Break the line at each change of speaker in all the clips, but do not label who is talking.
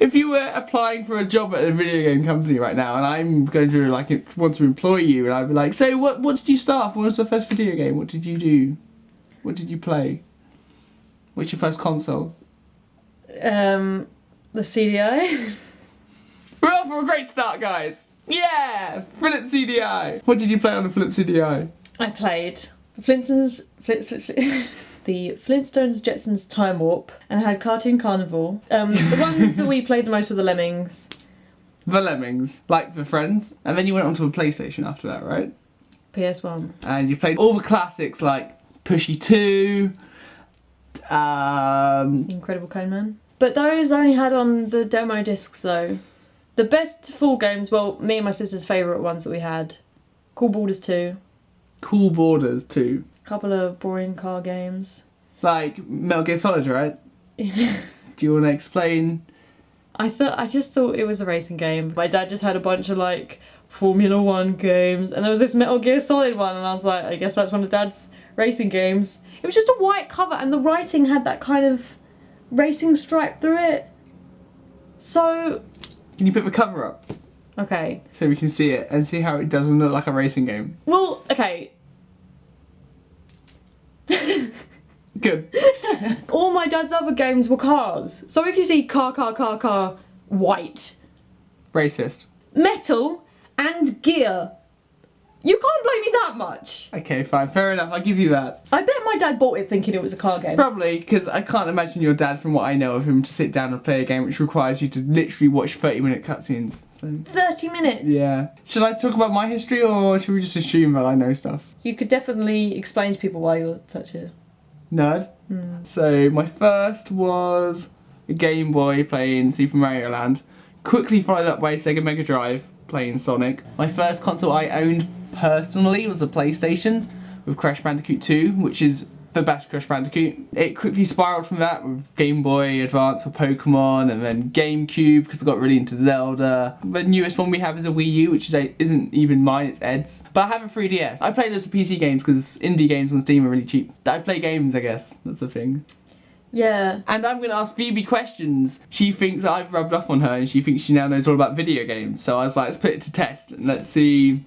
If you were applying for a job at a video game company right now, and I'm going to want to employ you, and I'd be like, so what did you start off? What was the first video game? What did you do? What did you play? What's your first console?
The CDI.
We're off for a great start, guys. Yeah, Philips CDI. What did you play on the Philips CDI?
I played the Flintstones, the Flintstones Jetsons Time Warp, and I had Cartoon Carnival. The ones that we played the most were the Lemmings.
The Lemmings, like the Friends, and then you went onto a PlayStation after that, right?
PS1.
And you played all the classics like Pushy 2,
Incredible Coneman. But those I only had on the demo discs though. The best full games, well, me and my sister's favourite ones that we had. Cool Borders 2.
Cool Borders 2.
Couple of boring car games.
Like Metal Gear Solid, right? Do you want to explain?
I just thought it was a racing game. My dad just had a bunch of like Formula 1 games, and there was this Metal Gear Solid one, and I was like, I guess that's one of Dad's racing games. It was just a white cover, and the writing had that kind of racing stripe through it. So...
Can you put the cover up?
Okay.
So we can see it and see how it doesn't look like a racing game.
Well, okay.
Good.
All my dad's other games were cars. So if you see car, white,
Racist.
metal, and gear, you can't blame me that much.
Okay, fine. Fair enough. I'll give you that.
I bet my dad bought it thinking it was a car game.
Probably, because I can't imagine your dad, from what I know of him, to sit down and play a game which requires you to literally watch 30-minute cutscenes. So
30 minutes.
yeah. Should I talk about my history, or should we just assume that I know stuff?
You could definitely explain to people why you're such a...
Nerd. So my first was a Game Boy playing Super Mario Land. Quickly followed up by a Sega Mega Drive playing Sonic. My first console I owned personally was a PlayStation with Crash Bandicoot 2, which is the best Crash Bandicoot. It quickly spiraled from that with Game Boy Advance for Pokemon, and then GameCube because I got really into Zelda. The newest one we have is a Wii U, which isn't even mine, it's Ed's. But I have a 3DS. I play loads of PC games because indie games on Steam are really cheap. I play games, I guess. That's the thing.
Yeah.
And I'm going to ask Phoebe questions. She thinks that I've rubbed off on her, and she thinks she now knows all about video games. So I was like, let's put it to test and let's see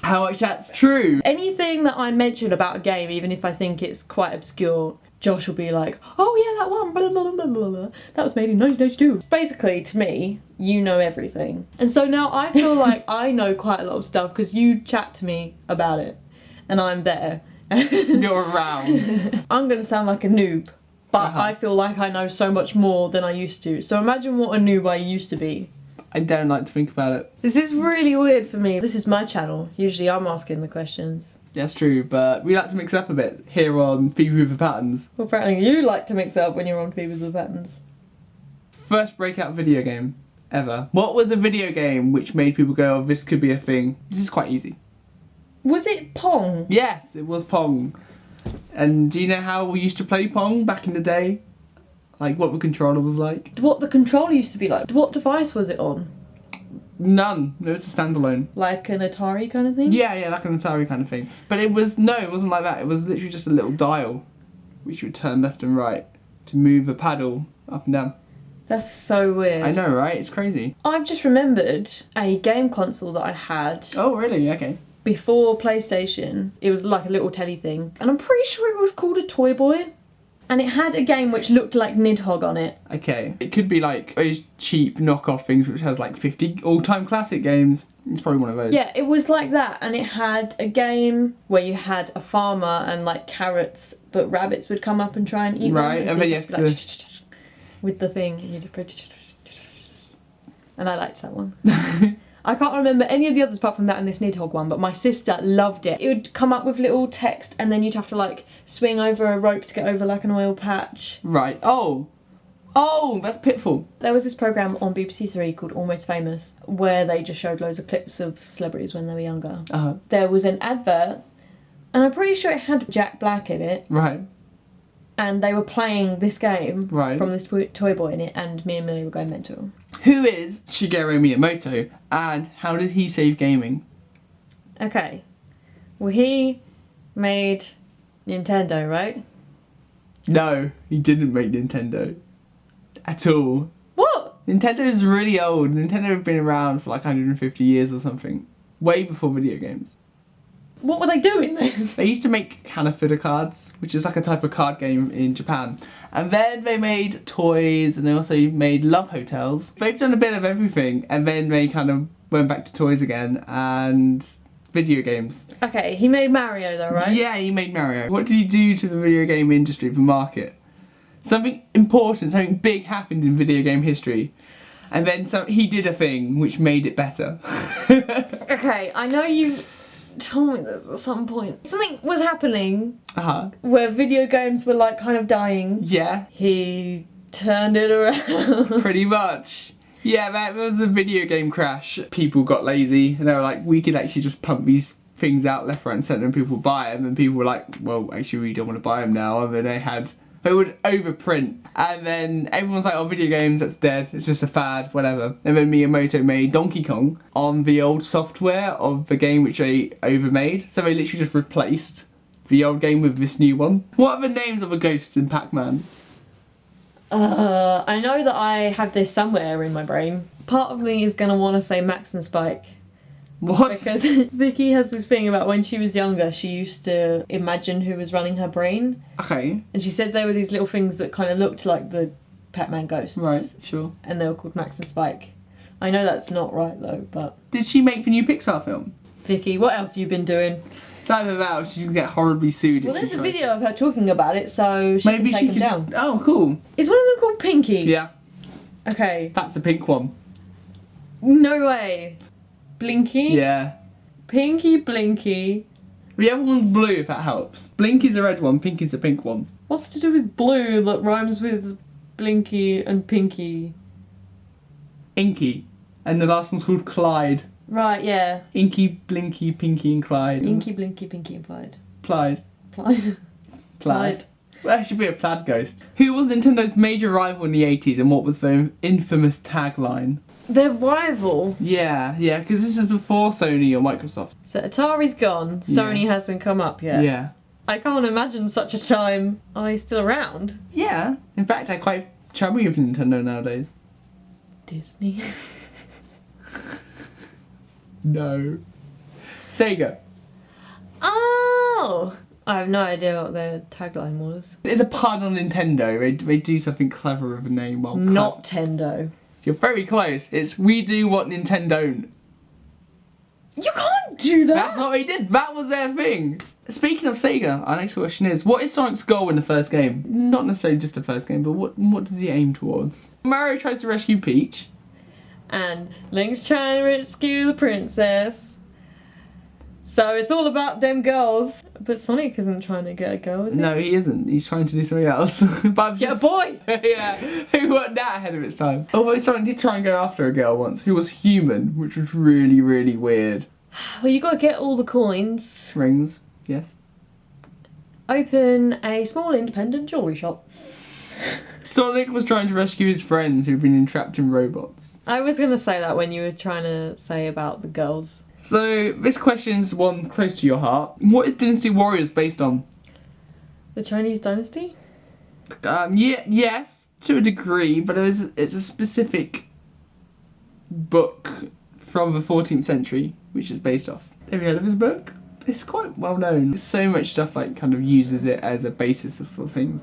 how much that's true.
Anything that I mention about a game, even if I think it's quite obscure, Josh will be like, oh yeah, that one, blah, blah, blah, blah, blah. That was made in 1992. Basically, to me, you know everything. And so now I feel like I know quite a lot of stuff because you chat to me about it and I'm there.
You're around.
I'm going to sound like a noob, but I feel like I know so much more than I used to. So imagine what a noob I used to be.
I don't like to think about it.
This is really weird for me. This is my channel. Usually I'm asking the questions.
That's true, but we like to mix it up a bit here on Phoebe with the Patterns.
Well, apparently you like to mix it up when you're on Phoebe with the Patterns.
First breakout video game ever. What was a video game which made people go, oh, this could be a thing? This is quite easy.
Was it Pong?
Yes, it was Pong. And do you know how we used to play Pong back in the day? Like what the controller was like?
What the controller used to be like? What device was it on?
None. It was a standalone.
Like an Atari kind of thing?
Yeah, like an Atari kind of thing. But it wasn't like that. It was literally just a little dial which would turn left and right to move the paddle up and down.
That's so weird.
I know, right? It's crazy.
I've just remembered a game console that I had.
Oh, really? Okay.
Before PlayStation. It was like a little telly thing. And I'm pretty sure it was called a Toy Boy. And it had a game which looked like Nidhogg on it.
Okay. It could be like those cheap knockoff things which has like 50 all-time classic games. It's probably one of those.
Yeah, it was like that. And it had a game where you had a farmer and like carrots, but rabbits would come up and try and eat them.
Right,
And
and
so
then
you'd
you
have to
have
be
to...
like, with the thing. And you'd go, and I liked that one. I can't remember any of the others apart from that and this Nidhogg one, but my sister loved it. It would come up with little text and then you'd have to like swing over a rope to get over like an oil patch.
Right. Oh, that's Pitfall.
There was this programme on BBC Three called Almost Famous where they just showed loads of clips of celebrities when they were younger. There was an advert and I'm pretty sure it had Jack Black in it.
Right.
And they were playing this game
Right.
from this Toy Boy in it, and me and Millie were going mental.
Who is Shigeru Miyamoto and how did he save gaming?
Okay. Well, he made Nintendo, right?
No, he didn't make Nintendo. At all.
What?
Nintendo is really old. Nintendo have been around for like 150 years or something. Way before video games.
What were they doing then?
They used to make Hanafuda cards, which is like a type of card game in Japan. And then they made toys, and they also made love hotels. They've done a bit of everything, and then they kind of went back to toys again, and video games.
Okay, he made Mario though, right?
Yeah, he made Mario. What did he do to the video game industry, the market? Something important, something big happened in video game history. And then he did a thing which made it better.
Okay, I know you told me this at some point. Something was happening where video games were like kind of dying.
Yeah.
He turned it around.
Pretty much. Yeah, there was a video game crash. People got lazy and they were like, we could actually just pump these things out left, right and centre and people would buy them. And people were like, well, actually we don't want to buy them now. And then they would overprint. And then everyone's like, oh, video games, that's dead. It's just a fad, whatever. And then Miyamoto made Donkey Kong on the old software of the game which they overmade. So they literally just replaced the old game with this new one. What are the names of the ghosts in Pac-Man?
I know that I have this somewhere in my brain. Part of me is going to want to say Max and Spike.
What?
Because Vicky has this thing about when she was younger, she used to imagine who was running her brain.
Okay.
And she said they were these little things that kind of looked like the Pac-Man ghosts.
Right, sure.
And they were called Max and Spike. I know that's not right though, but...
Did she make the new Pixar film?
Vicky, what else have you been doing?
It's either that or she's going to get horribly sued.
Well,
if
there's
she
a
tries
video of her talking about it, so she
Maybe
can
she
take them down.
Oh, cool.
Is one of them called Pinky?
Yeah,
Okay.
that's a pink one.
No way. Blinky?
Yeah.
Pinky Blinky.
The other one's blue, if that helps. Blinky's a red one, Pinky's a pink one.
What's to do with blue that rhymes with Blinky and Pinky?
Inky. And the last one's called Clyde.
Right, yeah.
Inky, Blinky, Pinky and Clyde.
Inky, Blinky, Pinky and Plaid.
Plaid.
Plaid.
Plaid. Well, that should be a plaid ghost. Who was Nintendo's major rival in the 80s and what was their infamous tagline?
Their rival.
Yeah, because this is before Sony or Microsoft.
So Atari's gone. Sony hasn't come up yet.
Yeah.
I can't imagine such a time. Are they still around?
Yeah. In fact, I'm quite chubby with Nintendo nowadays.
Disney.
No. Sega.
Oh! I have no idea what their tagline was.
It's a pun on Nintendo. They do something clever with a name. Well,
Not Tendo.
You're very close. It's we do what Nintendo don't.
You can't do that!
That's what they did. That was their thing. Speaking of Sega, our next question is, what is Sonic's goal in the first game? Not necessarily just the first game, but what does he aim towards? Mario tries to rescue Peach.
And Link's trying to rescue the princess. So it's all about them girls. But Sonic isn't trying to get a girl, is he?
No, he isn't. He's trying to do something else. But I'm
Get a
just...
boy!
Yeah, who weren't that ahead of its time? Although Sonic did try and go after a girl once, who was human, which was really, really weird.
Well, you got to get all the coins.
Rings, yes.
Open a small independent jewellery shop.
Sonic was trying to rescue his friends who'd been entrapped in robots.
I was going to say that when you were trying to say about the girls.
So, this question's one close to your heart. What is Dynasty Warriors based on?
The Chinese dynasty?
Yes, to a degree, but it's a specific book from the 14th century, which is based off. Have you heard of this book? It's quite well known. So much stuff like kind of uses it as a basis for things.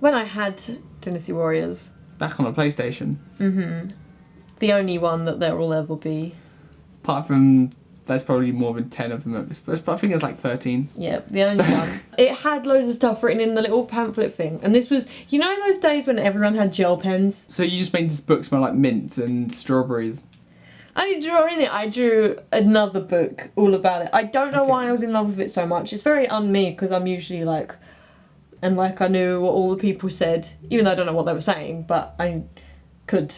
When I had Dynasty Warriors.
Back on a PlayStation.
The only one that there will ever be.
Apart from, there's probably more than 10 of them at this point, but I think it's like 13.
Yeah, the only one. It had loads of stuff written in the little pamphlet thing. And this was, you know those days when everyone had gel pens?
So you just made this book smell like mints and strawberries.
I didn't draw in it, I drew another book all about it. I don't know why I was in love with it so much. It's very un-me, because I'm usually like... And like I knew what all the people said, even though I don't know what they were saying, but I could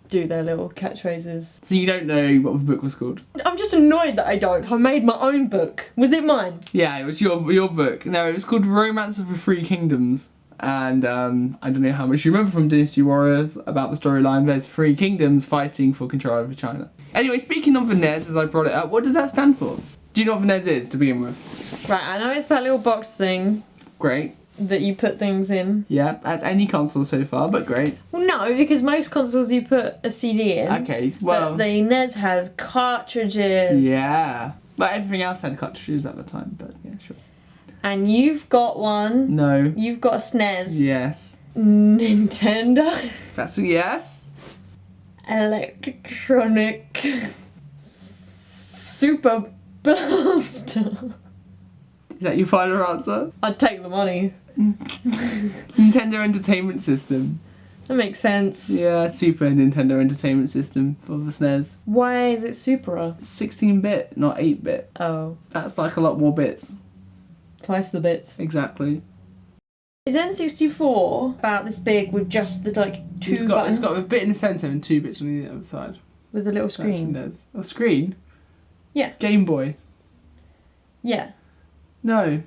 do their little catchphrases.
So you don't know what the book was called?
I'm just annoyed that I don't. I made my own book. Was it mine?
Yeah, it was your book. No, it was called Romance of the Three Kingdoms. And I don't know how much you remember from Dynasty Warriors about the storyline. There's three kingdoms fighting for control over China. Anyway, speaking of the NES, as I brought it up, what does that stand for? Do you know what the NES is to begin with?
Right, I know it's that little box thing.
Great.
that you put things in.
Yeah, that's any console so far, but great.
Well, no, because most consoles you put a CD in.
Okay, well.
But the NES has cartridges.
Yeah. But everything else had cartridges at the time, but yeah, sure.
And you've got one.
No.
You've got a SNES.
Yes.
Nintendo.
That's a yes.
Electronic Super Blaster.
Is that your final answer?
I'd take the money.
Nintendo Entertainment System.
That makes sense.
Yeah, Super Nintendo Entertainment System for the SNES.
Why is it Supera?
16-bit, not 8-bit.
Oh,
That's like a lot more bits.
twice the bits.
Exactly.
Is N64 about this big with just the like two buttons
It's got a bit in the centre and 2 bits on the other side.
with a little
That's
screen?
SNES. A screen?
Yeah.
Game Boy.
Yeah.
No.